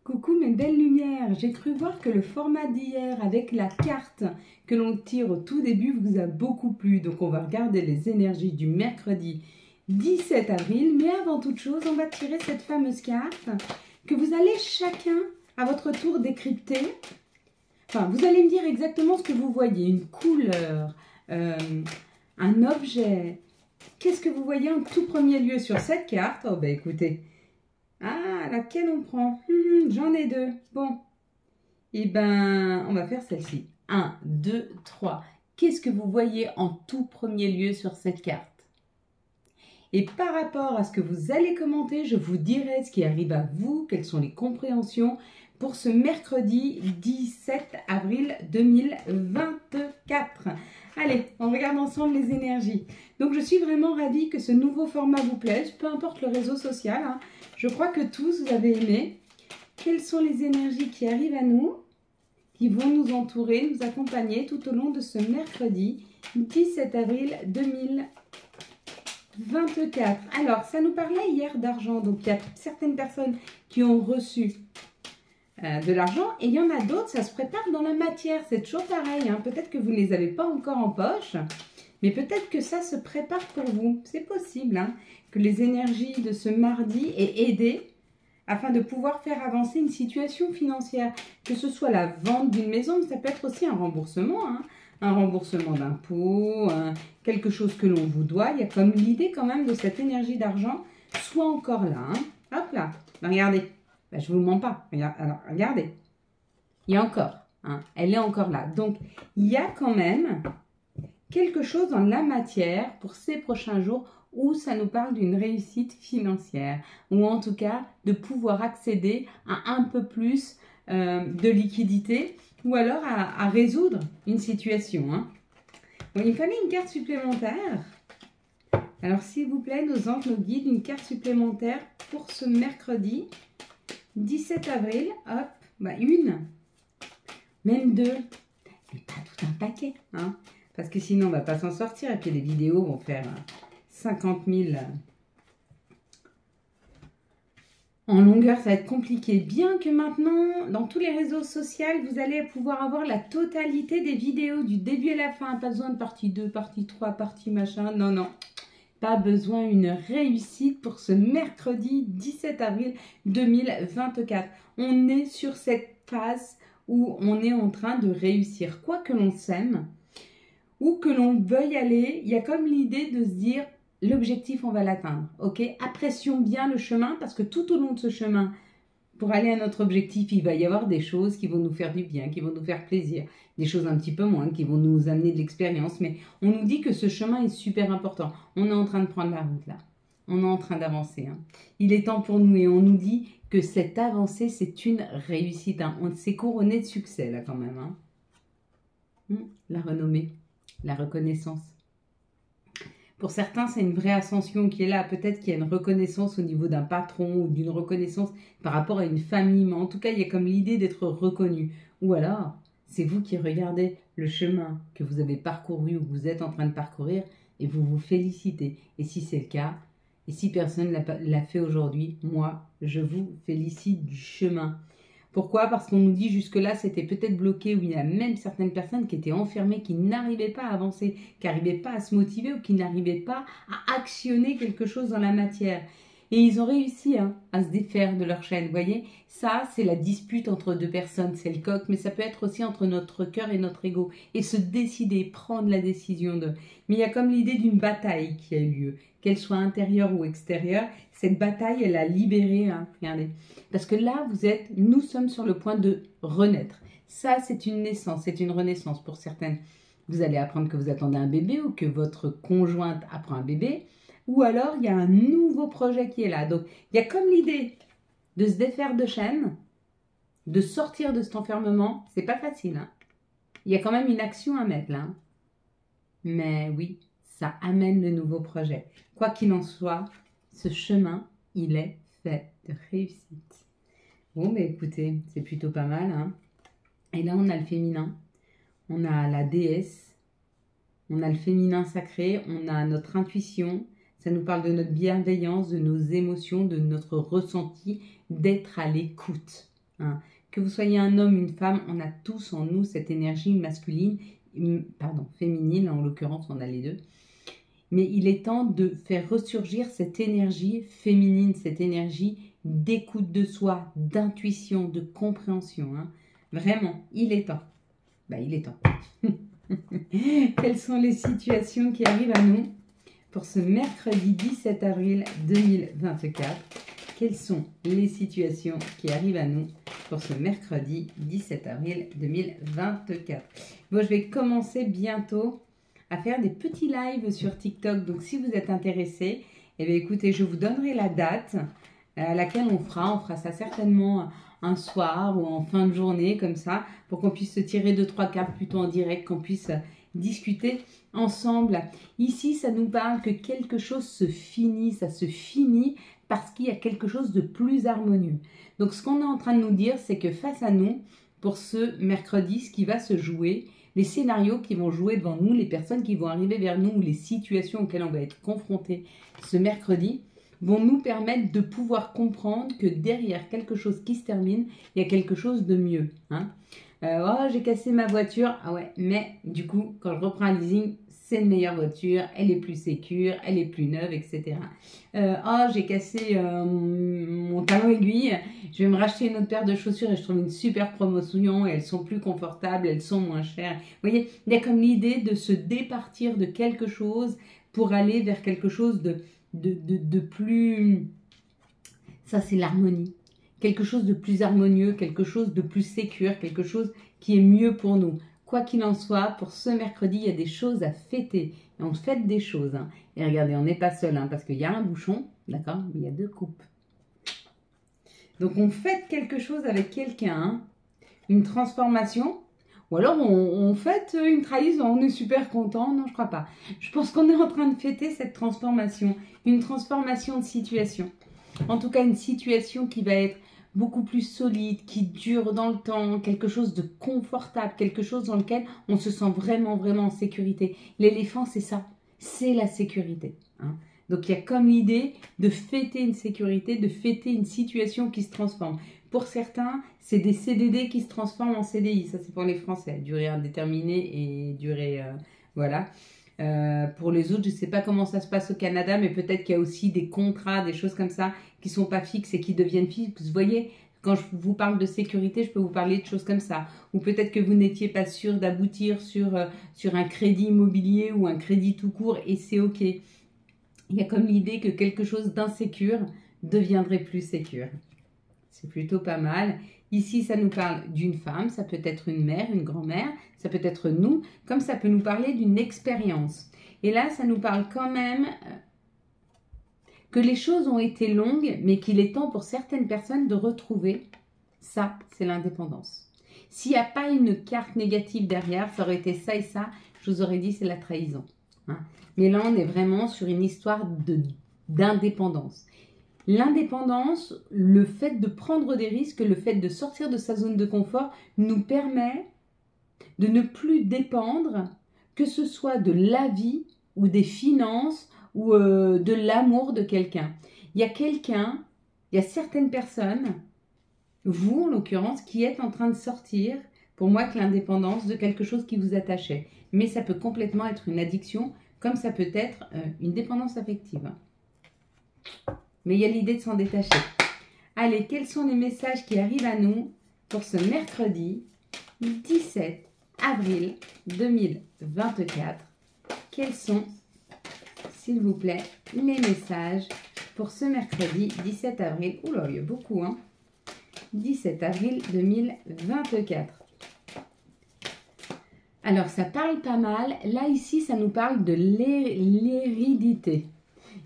Coucou mes belles lumières, j'ai cru voir que le format d'hier avec la carte que l'on tire au tout début vous a beaucoup plu. Donc on va regarder les énergies du mercredi 17 avril. Mais avant toute chose, on va tirer cette fameuse carte que vous allez chacun à votre tour décrypter. Enfin, vous allez me dire exactement ce que vous voyez, une couleur, un objet. Qu'est-ce que vous voyez en tout premier lieu sur cette carte? Oh ben écoutez, laquelle on prend? J'en ai deux. Bon, et ben on va faire celle-ci. 1, 2, 3. Qu'est-ce que vous voyez en tout premier lieu sur cette carte? Et par rapport à ce que vous allez commenter, je vous dirai ce qui arrive à vous, quelles sont les compréhensions pour ce mercredi 17 avril 2024. Allez, on regarde ensemble les énergies. Donc, je suis vraiment ravie que ce nouveau format vous plaise, peu importe le réseau social. Hein. Je crois que tous, vous avez aimé. Quelles sont les énergies qui arrivent à nous, qui vont nous entourer, nous accompagner tout au long de ce mercredi 17 avril 2024. Alors, ça nous parlait hier d'argent. Donc, il y a certaines personnes qui ont reçu de l'argent et il y en a d'autres, ça se prépare dans la matière. C'est toujours pareil. Hein. Peut-être que vous ne les avez pas encore en poche, mais peut-être que ça se prépare pour vous. C'est possible hein, que les énergies de ce mardi aient aidé afin de pouvoir faire avancer une situation financière. Que ce soit la vente d'une maison, mais ça peut être aussi un remboursement. Hein. Un remboursement d'impôts, quelque chose que l'on vous doit. Il y a comme l'idée quand même de cette énergie d'argent soit encore là. Hein. Hop là, regardez. Ben, je ne vous mens pas. Alors, regardez. Il y a encore. Hein, elle est encore là. Donc, il y a quand même quelque chose dans la matière pour ces prochains jours où ça nous parle d'une réussite financière. Ou en tout cas, de pouvoir accéder à un peu plus de liquidité ou alors à résoudre une situation. Hein. Bon, il me fallait une carte supplémentaire. Alors, s'il vous plaît, nos anges nous guident une carte supplémentaire pour ce mercredi 17 avril. Hop, bah une, même deux, mais pas tout un paquet. Hein, parce que sinon, on ne va pas s'en sortir. Et puis, les vidéos vont faire 50 000 en longueur, ça va être compliqué. Bien que maintenant, dans tous les réseaux sociaux, vous allez pouvoir avoir la totalité des vidéos du début à la fin. Pas besoin de partie 2, partie 3, partie machin. Non, non. Pas besoin d'une réussite pour ce mercredi 17 avril 2024. On est sur cette phase où on est en train de réussir. Quoi que l'on sème ou que l'on veuille aller, il y a comme l'idée de se dire... L'objectif, on va l'atteindre, ok? Apprécions bien le chemin parce que tout au long de ce chemin, pour aller à notre objectif, il va y avoir des choses qui vont nous faire du bien, qui vont nous faire plaisir, des choses un petit peu moins, qui vont nous amener de l'expérience. Mais on nous dit que ce chemin est super important. On est en train de prendre la route là. On est en train d'avancer. Hein. Il est temps pour nous et on nous dit que cette avancée, c'est une réussite. Hein. On s'est couronné de succès là quand même. Hein. La renommée, la reconnaissance. Pour certains, c'est une vraie ascension qui est là. Peut-être qu'il y a une reconnaissance au niveau d'un patron ou d'une reconnaissance par rapport à une famille. Mais en tout cas, il y a comme l'idée d'être reconnu. Ou alors, c'est vous qui regardez le chemin que vous avez parcouru ou que vous êtes en train de parcourir et vous vous félicitez. Et si c'est le cas, et si personne ne l'a fait aujourd'hui, moi, je vous félicite du chemin. Pourquoi? Parce qu'on nous dit jusque-là, c'était peut-être bloqué, où il y a même certaines personnes qui étaient enfermées, qui n'arrivaient pas à avancer, qui n'arrivaient pas à se motiver ou qui n'arrivaient pas à actionner quelque chose dans la matière. Et ils ont réussi hein, à se défaire de leur chaîne. Vous voyez, ça, c'est la dispute entre deux personnes, c'est le coq, mais ça peut être aussi entre notre cœur et notre ego. Et se décider, prendre la décision de... Mais il y a comme l'idée d'une bataille qui a eu lieu, qu'elle soit intérieure ou extérieure. Cette bataille, elle a libéré, hein, regardez. Parce que là, nous sommes sur le point de renaître. Ça, c'est une naissance, c'est une renaissance pour certaines. Vous allez apprendre que vous attendez un bébé ou que votre conjointe apprend un bébé. Ou alors, il y a un nouveau projet qui est là. Donc, il y a comme l'idée de se défaire de chaîne, de sortir de cet enfermement. C'est pas facile. Hein. Il y a quand même une action à mettre là. Hein. Mais oui, ça amène le nouveau projet. Quoi qu'il en soit, ce chemin, il est fait de réussite. Bon, mais écoutez, c'est plutôt pas mal. Hein. Et là, on a le féminin. On a la déesse. On a le féminin sacré. On a notre intuition. Ça nous parle de notre bienveillance, de nos émotions, de notre ressenti, d'être à l'écoute. hein. Que vous soyez un homme, une femme, on a tous en nous cette énergie masculine, pardon, féminine, en l'occurrence, on a les deux. Mais il est temps de faire ressurgir cette énergie féminine, cette énergie d'écoute de soi, d'intuition, de compréhension. Hein. Vraiment, il est temps. Bah, il est temps. Quelles sont les situations qui arrivent à nous pour ce mercredi 17 avril 2024? Quelles sont les situations qui arrivent à nous pour ce mercredi 17 avril 2024? Bon, je vais commencer bientôt à faire des petits lives sur TikTok. Donc, si vous êtes intéressés, eh bien, écoutez, je vous donnerai la date à laquelle on fera ça certainement un soir ou en fin de journée, comme ça, pour qu'on puisse se tirer 2-3 cartes plutôt en direct, qu'on puisse discuter ensemble. Ici, ça nous parle que quelque chose se finit, ça se finit parce qu'il y a quelque chose de plus harmonieux. Donc, ce qu'on est en train de nous dire, c'est que face à nous, pour ce mercredi, ce qui va se jouer, les scénarios qui vont jouer devant nous, les personnes qui vont arriver vers nous, les situations auxquelles on va être confronté ce mercredi, vont nous permettre de pouvoir comprendre que derrière quelque chose qui se termine, il y a quelque chose de mieux. Hein. Oh, j'ai cassé ma voiture. Ah ouais, mais du coup, quand je reprends un leasing, c'est une meilleure voiture, elle est plus sécure, elle est plus neuve, etc. Oh, j'ai cassé mon talon aiguille, je vais me racheter une autre paire de chaussures et je trouve une super promotion et elles sont plus confortables, elles sont moins chères. Vous voyez, il y a comme l'idée de se départir de quelque chose pour aller vers quelque chose de plus... Ça, c'est l'harmonie. Quelque chose de plus harmonieux, quelque chose de plus sécure, quelque chose qui est mieux pour nous. Quoi qu'il en soit, pour ce mercredi, il y a des choses à fêter. Et on fête des choses. Hein. Et regardez, on n'est pas seul, hein, parce qu'il y a un bouchon, d'accord, mais il y a 2 coupes. Donc on fête quelque chose avec quelqu'un, hein, une transformation, ou alors on fête une trahison, on est super content. Non, je crois pas. Je pense qu'on est en train de fêter cette transformation, une transformation de situation. En tout cas, une situation qui va être beaucoup plus solide, qui dure dans le temps, quelque chose de confortable, quelque chose dans lequel on se sent vraiment, vraiment en sécurité. L'éléphant, c'est ça, c'est la sécurité. Hein. Donc, il y a comme l'idée de fêter une sécurité, de fêter une situation qui se transforme. Pour certains, c'est des CDD qui se transforment en CDI. Ça, c'est pour les Français, durée indéterminée et durée... voilà. Pour les autres, je ne sais pas comment ça se passe au Canada, mais peut-être qu'il y a aussi des contrats, des choses comme ça qui ne sont pas fixes et qui deviennent fixes. Vous voyez, quand je vous parle de sécurité, je peux vous parler de choses comme ça. Ou peut-être que vous n'étiez pas sûr d'aboutir sur un crédit immobilier ou un crédit tout court et c'est OK. Il y a comme l'idée que quelque chose d'insécure deviendrait plus sécure. C'est plutôt pas mal. Ici, ça nous parle d'une femme, ça peut être une mère, une grand-mère, ça peut être nous, comme ça peut nous parler d'une expérience. Et là, ça nous parle quand même que les choses ont été longues, mais qu'il est temps pour certaines personnes de retrouver. Ça, c'est l'indépendance. S'il n'y a pas une carte négative derrière, ça aurait été ça et ça, je vous aurais dit c'est la trahison. Hein. Mais là, on est vraiment sur une histoire d'indépendance. L'indépendance, le fait de prendre des risques, le fait de sortir de sa zone de confort nous permet de ne plus dépendre, que ce soit de la vie ou des finances ou de l'amour de quelqu'un. Il y a certaines personnes, vous en l'occurrence, qui êtes en train de sortir, pour moi, que l'indépendance de quelque chose qui vous attachait. Mais ça peut complètement être une addiction, comme ça peut être une dépendance affective. Mais il y a l'idée de s'en détacher. Allez, quels sont les messages qui arrivent à nous pour ce mercredi 17 avril 2024? Quels sont, s'il vous plaît, les messages pour ce mercredi 17 avril? Oula, il y a beaucoup, hein? 17 avril 2024. Alors, ça parle pas mal. Là, ici, ça nous parle de l'hérédité.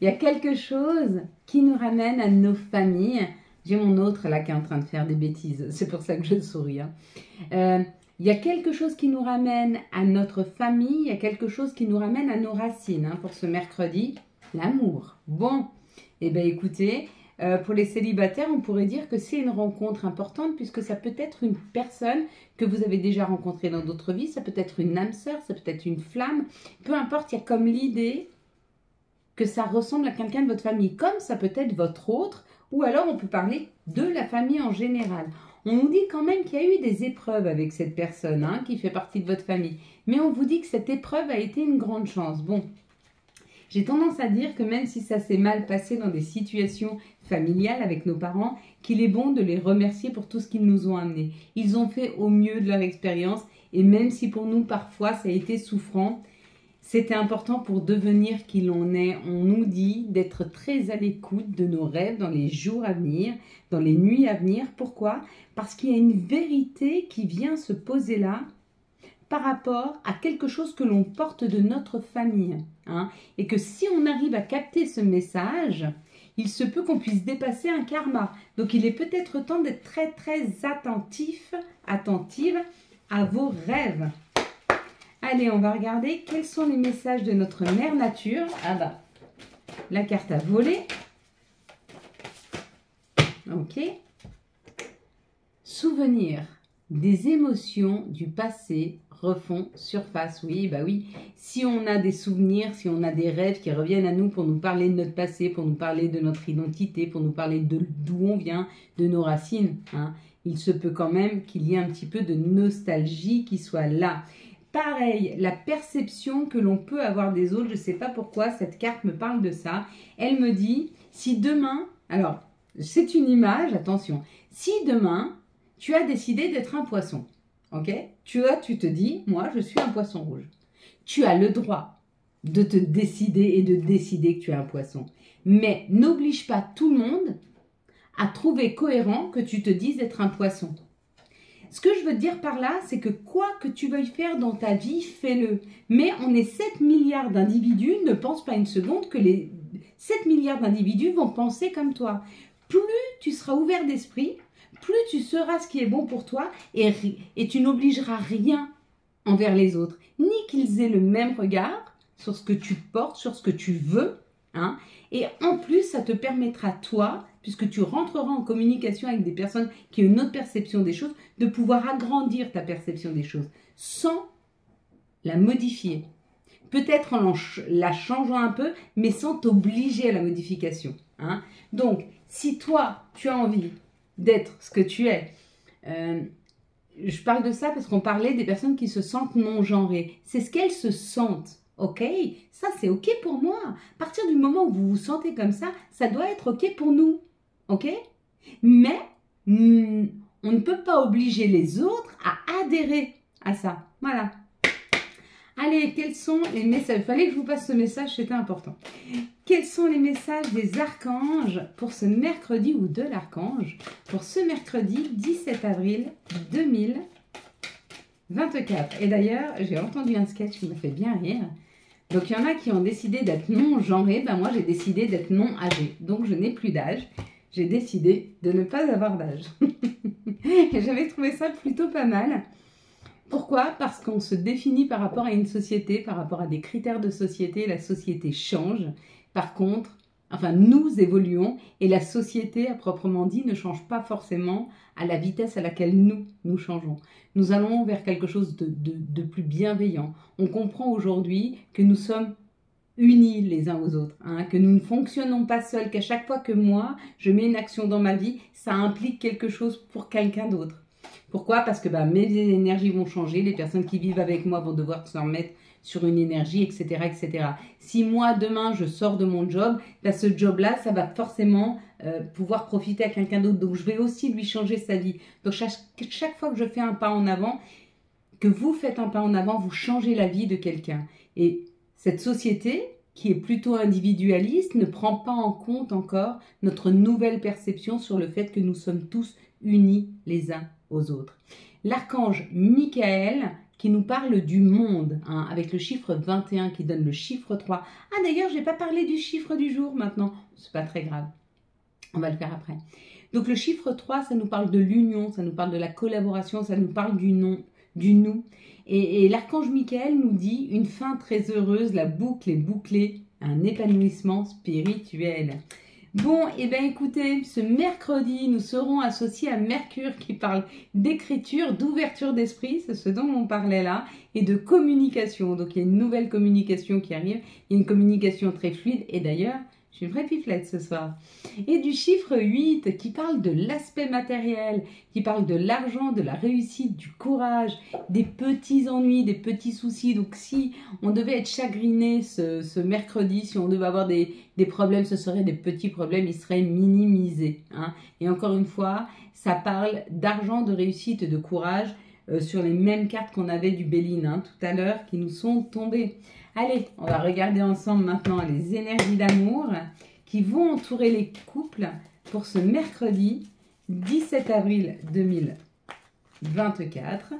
Il y a quelque chose qui nous ramène à nos familles. J'ai mon autre là qui est en train de faire des bêtises. C'est pour ça que je souris. Hein. Il y a quelque chose qui nous ramène à notre famille. Il y a quelque chose qui nous ramène à nos racines. Hein, pour ce mercredi, l'amour. Bon, eh bien écoutez, pour les célibataires, on pourrait dire que c'est une rencontre importante puisque ça peut être une personne que vous avez déjà rencontrée dans d'autres vies. Ça peut être une âme sœur, ça peut être une flamme. Peu importe, il y a comme l'idée que ça ressemble à quelqu'un de votre famille, comme ça peut être votre autre, ou alors on peut parler de la famille en général. On nous dit quand même qu'il y a eu des épreuves avec cette personne hein, qui fait partie de votre famille. Mais on vous dit que cette épreuve a été une grande chance. Bon, j'ai tendance à dire que même si ça s'est mal passé dans des situations familiales avec nos parents, qu'il est bon de les remercier pour tout ce qu'ils nous ont amené. Ils ont fait au mieux de leur expérience et même si pour nous parfois ça a été souffrant, c'était important pour devenir qui l'on est. On nous dit d'être très à l'écoute de nos rêves dans les jours à venir, dans les nuits à venir. Pourquoi? Parce qu'il y a une vérité qui vient se poser là par rapport à quelque chose que l'on porte de notre famille. Hein, et que si on arrive à capter ce message, il se peut qu'on puisse dépasser un karma. Donc il est peut-être temps d'être très très attentive à vos rêves. Allez, on va regarder quels sont les messages de notre mère nature. Ah bah, la carte a volé. Ok. Souvenirs des émotions du passé refont surface. Oui, bah oui. Si on a des souvenirs, si on a des rêves qui reviennent à nous pour nous parler de notre passé, pour nous parler de notre identité, pour nous parler d'où on vient, de nos racines, hein, il se peut quand même qu'il y ait un petit peu de nostalgie qui soit là. Pareil, la perception que l'on peut avoir des autres, je ne sais pas pourquoi cette carte me parle de ça. Elle me dit, si demain, alors c'est une image, attention, si demain tu as décidé d'être un poisson, ok? Tu te dis, moi je suis un poisson rouge. Tu as le droit de te décider et de décider que tu es un poisson. Mais n'oblige pas tout le monde à trouver cohérent que tu te dises être un poisson. Ce que je veux te dire par là, c'est que quoi que tu veuilles faire dans ta vie, fais-le. Mais on est 7 milliards d'individus, ne pense pas une seconde que les 7 milliards d'individus vont penser comme toi. Plus tu seras ouvert d'esprit, plus tu sauras ce qui est bon pour toi et tu n'obligeras rien envers les autres. Ni qu'ils aient le même regard sur ce que tu portes, sur ce que tu veux. Hein, et en plus, ça te permettra, toi, puisque tu rentreras en communication avec des personnes qui ont une autre perception des choses, de pouvoir agrandir ta perception des choses sans la modifier. Peut-être en la changeant un peu, mais sans t'obliger à la modification. Hein. Donc, si toi, tu as envie d'être ce que tu es, je parle de ça parce qu'on parlait des personnes qui se sentent non-genrées. C'est ce qu'elles se sentent. Ok, ça c'est ok pour moi. À partir du moment où vous vous sentez comme ça doit être ok pour nous. Ok? Mais on ne peut pas obliger les autres à adhérer à ça. Voilà. Allez, quels sont les messages? Il fallait que je vous passe ce message, c'était important. Quels sont les messages des archanges pour ce mercredi ou de l'archange pour ce mercredi 17 avril 2024? Et d'ailleurs, j'ai entendu un sketch qui m'a fait bien rire. Donc, il y en a qui ont décidé d'être non-genrés. Ben, moi, j'ai décidé d'être non-âgé. Donc, je n'ai plus d'âge. J'ai décidé de ne pas avoir d'âge. Et j'avais trouvé ça plutôt pas mal. Pourquoi? Parce qu'on se définit par rapport à une société, par rapport à des critères de société. La société change. Par contre, enfin, nous évoluons et la société, à proprement dit, ne change pas forcément à la vitesse à laquelle nous changeons. Nous allons vers quelque chose de plus bienveillant. On comprend aujourd'hui que nous sommes unis les uns aux autres, hein, que nous ne fonctionnons pas seuls, qu'à chaque fois que moi, je mets une action dans ma vie, ça implique quelque chose pour quelqu'un d'autre. Pourquoi? Parce que mes énergies vont changer, les personnes qui vivent avec moi vont devoir se remettre sur une énergie, etc., etc. Si moi, demain, je sors de mon job, ce job-là, ça va forcément pouvoir profiter à quelqu'un d'autre. Donc, je vais aussi lui changer sa vie. Donc, chaque fois que je fais un pas en avant, que vous faites un pas en avant, vous changez la vie de quelqu'un. Et cette société, qui est plutôt individualiste, ne prend pas en compte encore notre nouvelle perception sur le fait que nous sommes tous unis les uns aux autres. L'archange Michael qui nous parle du monde, hein, avec le chiffre 21 qui donne le chiffre 3. Ah d'ailleurs, je n'ai pas parlé du chiffre du jour maintenant, c'est pas très grave, on va le faire après. Donc le chiffre 3, ça nous parle de l'union, ça nous parle de la collaboration, ça nous parle du nous. Et l'archange Michael nous dit une fin très heureuse, la boucle est bouclée, un épanouissement spirituel. Bon, et bien écoutez, ce mercredi, nous serons associés à Mercure qui parle d'écriture, d'ouverture d'esprit, c'est ce dont on parlait là, et de communication. Donc il y a une nouvelle communication qui arrive, il y a une communication très fluide, et d'ailleurs, Je suis une vraie piflette ce soir. Et du chiffre 8 qui parle de l'aspect matériel, qui parle de l'argent, de la réussite, du courage, des petits ennuis, des petits soucis. Donc si on devait être chagriné ce mercredi, si on devait avoir des problèmes, ce seraient des petits problèmes, ils seraient minimisés. Hein. Et encore une fois, ça parle d'argent, de réussite et de courage sur les mêmes cartes qu'on avait du Béline hein, tout à l'heure qui nous sont tombées. Allez, on va regarder ensemble maintenant les énergies d'amour qui vont entourer les couples pour ce mercredi 17 avril 2024,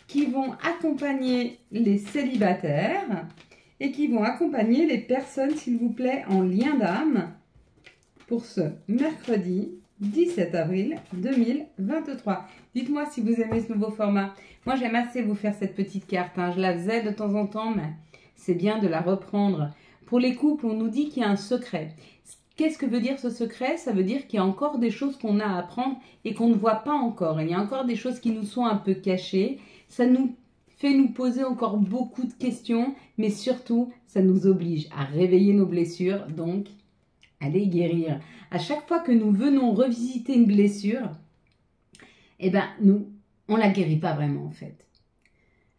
qui vont accompagner les célibataires et qui vont accompagner les personnes, s'il vous plaît, en lien d'âme pour ce mercredi 17 avril 2023. Dites-moi si vous aimez ce nouveau format. Moi, j'aime assez vous faire cette petite carte. Hein. Je la faisais de temps en temps, mais c'est bien de la reprendre. Pour les couples, on nous dit qu'il y a un secret. Qu'est-ce que veut dire ce secret? Ça veut dire qu'il y a encore des choses qu'on a à apprendre et qu'on ne voit pas encore. Il y a encore des choses qui nous sont un peu cachées. Ça nous fait nous poser encore beaucoup de questions, mais surtout, ça nous oblige à réveiller nos blessures, donc à les guérir. À chaque fois que nous venons revisiter une blessure, eh ben, on ne la guérit pas vraiment en fait.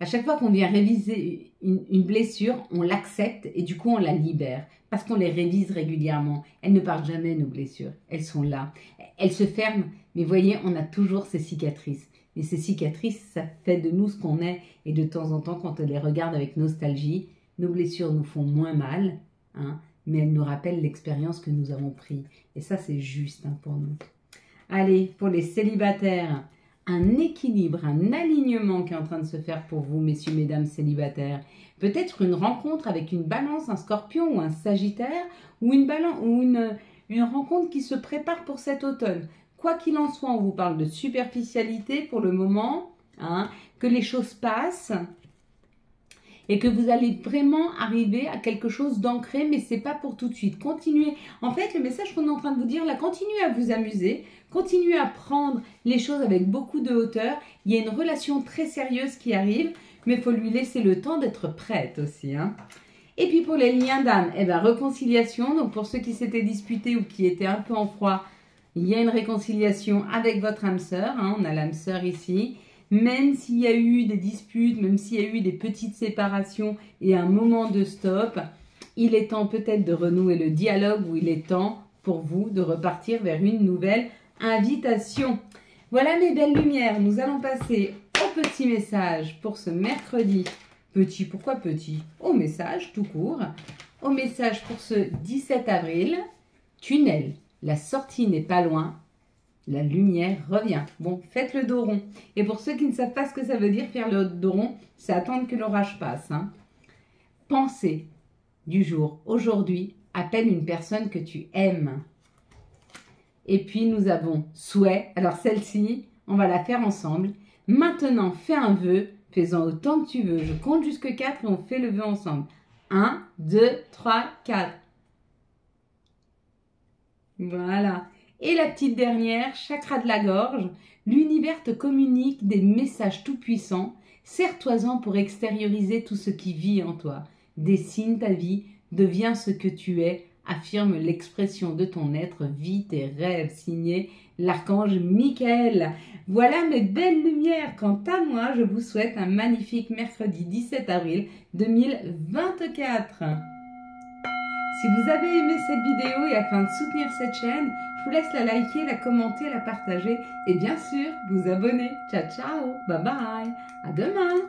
À chaque fois qu'on vient réviser une blessure, on l'accepte et du coup on la libère parce qu'on les révise régulièrement. Elles ne partent jamais nos blessures, elles sont là. Elles se ferment, mais voyez, on a toujours ces cicatrices. Mais ces cicatrices, ça fait de nous ce qu'on est et de temps en temps, quand on les regarde avec nostalgie, nos blessures nous font moins mal, hein, mais elles nous rappellent l'expérience que nous avons prise. Et ça, c'est juste hein, pour nous. Allez, pour les célibataires, un équilibre, un alignement qui est en train de se faire pour vous, messieurs, mesdames célibataires. Peut-être une rencontre avec une balance, un scorpion ou un sagittaire, ou une rencontre qui se prépare pour cet automne. Quoi qu'il en soit, on vous parle de superficialité pour le moment, hein, que les choses passent et que vous allez vraiment arriver à quelque chose d'ancré, mais c'est pas pour tout de suite. Continuez. En fait, le message qu'on est en train de vous dire là, continuez à vous amuser, continuez à prendre les choses avec beaucoup de hauteur. Il y a une relation très sérieuse qui arrive, mais il faut lui laisser le temps d'être prête aussi. Hein. Et puis pour les liens d'âme, eh ben, réconciliation. Donc pour ceux qui s'étaient disputés ou qui étaient un peu en froid, il y a une réconciliation avec votre âme sœur. Hein. On a l'âme sœur ici. Même s'il y a eu des disputes, même s'il y a eu des petites séparations et un moment de stop, il est temps peut-être de renouer le dialogue ou il est temps pour vous de repartir vers une nouvelle invitation. Voilà mes belles lumières, nous allons passer au petit message pour ce mercredi. Petit, pourquoi petit? Au message tout court. Au message pour ce 17 avril. Tunnel, la sortie n'est pas loin. La lumière revient. Bon, faites le dos rond. Et pour ceux qui ne savent pas ce que ça veut dire, faire le dos rond, c'est attendre que l'orage passe. Hein. Pensée du jour. Aujourd'hui, appelle une personne que tu aimes. Et puis, nous avons souhait. Alors, celle-ci, on va la faire ensemble. Maintenant, fais un vœu. Fais-en autant que tu veux. Je compte jusque 4 et on fait le vœu ensemble. 1, 2, 3, 4. Voilà. Et la petite dernière, chakra de la gorge, l'univers te communique des messages tout-puissants. Serre-toi-en pour extérioriser tout ce qui vit en toi. Dessine ta vie, deviens ce que tu es, affirme l'expression de ton être, vis tes rêves. Signé l'archange Michael. Voilà mes belles lumières. Quant à moi, je vous souhaite un magnifique mercredi 17 avril 2024. Si vous avez aimé cette vidéo et afin de soutenir cette chaîne, je vous laisse la liker, la commenter, la partager et bien sûr vous abonner. Ciao ciao, bye bye, à demain.